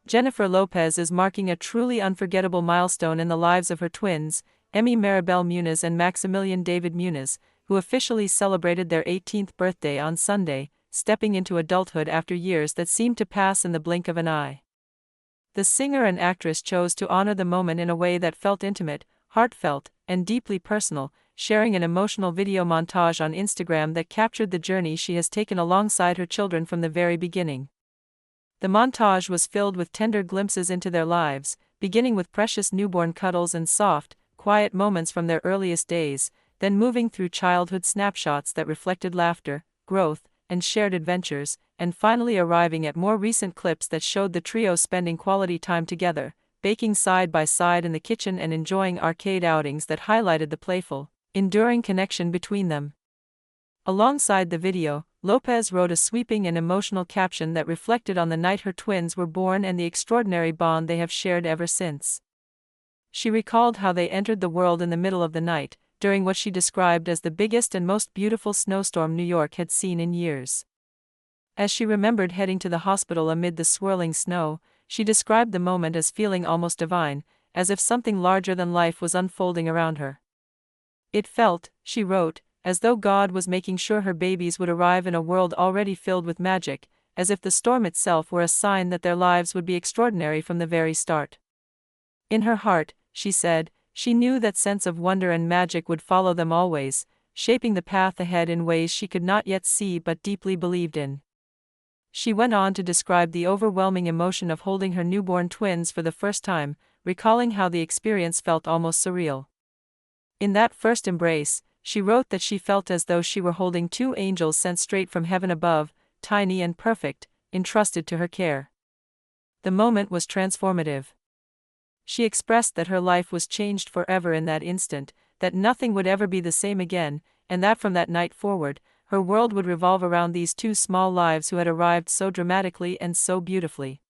Jennifer Lopez is marking a truly unforgettable milestone in the lives of her twins, Emme Maribel Muniz and Maximilian David Muniz, who officially celebrated their 18th birthday on Sunday, stepping into adulthood after years that seemed to pass in the blink of an eye. The singer and actress chose to honor the moment in a way that felt intimate, heartfelt, and deeply personal, sharing an emotional video montage on Instagram that captured the journey she has taken alongside her children from the very beginning. The montage was filled with tender glimpses into their lives, beginning with precious newborn cuddles and soft, quiet moments from their earliest days, then moving through childhood snapshots that reflected laughter, growth, and shared adventures, and finally arriving at more recent clips that showed the trio spending quality time together, baking side by side in the kitchen and enjoying arcade outings that highlighted the playful, enduring connection between them. Alongside the video, Lopez wrote a sweeping and emotional caption that reflected on the night her twins were born and the extraordinary bond they have shared ever since. She recalled how they entered the world in the middle of the night, during what she described as the biggest and most beautiful snowstorm New York had seen in years. As she remembered heading to the hospital amid the swirling snow, she described the moment as feeling almost divine, as if something larger than life was unfolding around her. It felt, she wrote, as though God was making sure her babies would arrive in a world already filled with magic, as if the storm itself were a sign that their lives would be extraordinary from the very start. In her heart, she said, she knew that sense of wonder and magic would follow them always, shaping the path ahead in ways she could not yet see but deeply believed in. She went on to describe the overwhelming emotion of holding her newborn twins for the first time, recalling how the experience felt almost surreal. In that first embrace, she wrote that she felt as though she were holding two angels sent straight from heaven above, tiny and perfect, entrusted to her care. The moment was transformative. She expressed that her life was changed forever in that instant, that nothing would ever be the same again, and that from that night forward, her world would revolve around these two small lives who had arrived so dramatically and so beautifully.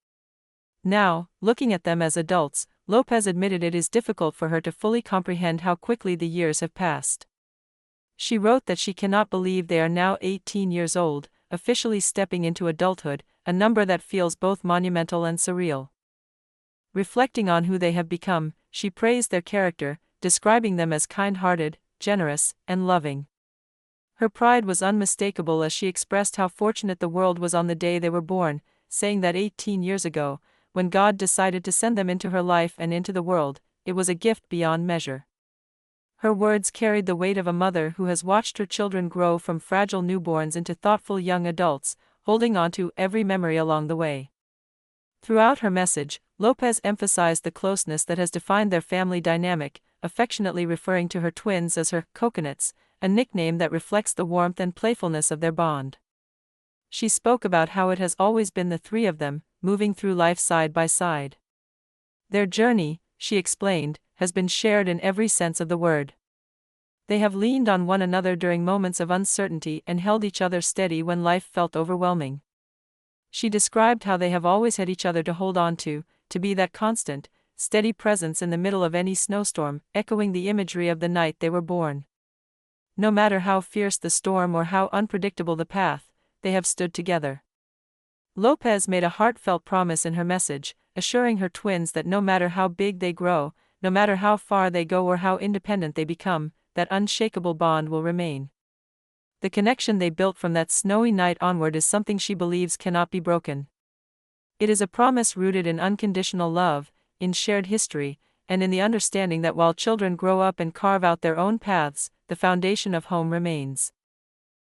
Now, looking at them as adults, Lopez admitted it is difficult for her to fully comprehend how quickly the years have passed. She wrote that she cannot believe they are now 18 years old, officially stepping into adulthood, a number that feels both monumental and surreal. Reflecting on who they have become, she praised their character, describing them as kind-hearted, generous, and loving. Her pride was unmistakable as she expressed how fortunate the world was on the day they were born, saying that 18 years ago, when God decided to send them into her life and into the world, it was a gift beyond measure. Her words carried the weight of a mother who has watched her children grow from fragile newborns into thoughtful young adults, holding on to every memory along the way. Throughout her message, Lopez emphasized the closeness that has defined their family dynamic, affectionately referring to her twins as her coconuts, a nickname that reflects the warmth and playfulness of their bond. She spoke about how it has always been the three of them, moving through life side by side. Their journey, she explained, has been shared in every sense of the word. They have leaned on one another during moments of uncertainty and held each other steady when life felt overwhelming. She described how they have always had each other to hold on to be that constant, steady presence in the middle of any snowstorm, echoing the imagery of the night they were born. No matter how fierce the storm or how unpredictable the path, they have stood together. Lopez made a heartfelt promise in her message, assuring her twins that no matter how big they grow, no matter how far they go or how independent they become, that unshakable bond will remain. The connection they built from that snowy night onward is something she believes cannot be broken. It is a promise rooted in unconditional love, in shared history, and in the understanding that while children grow up and carve out their own paths, the foundation of home remains.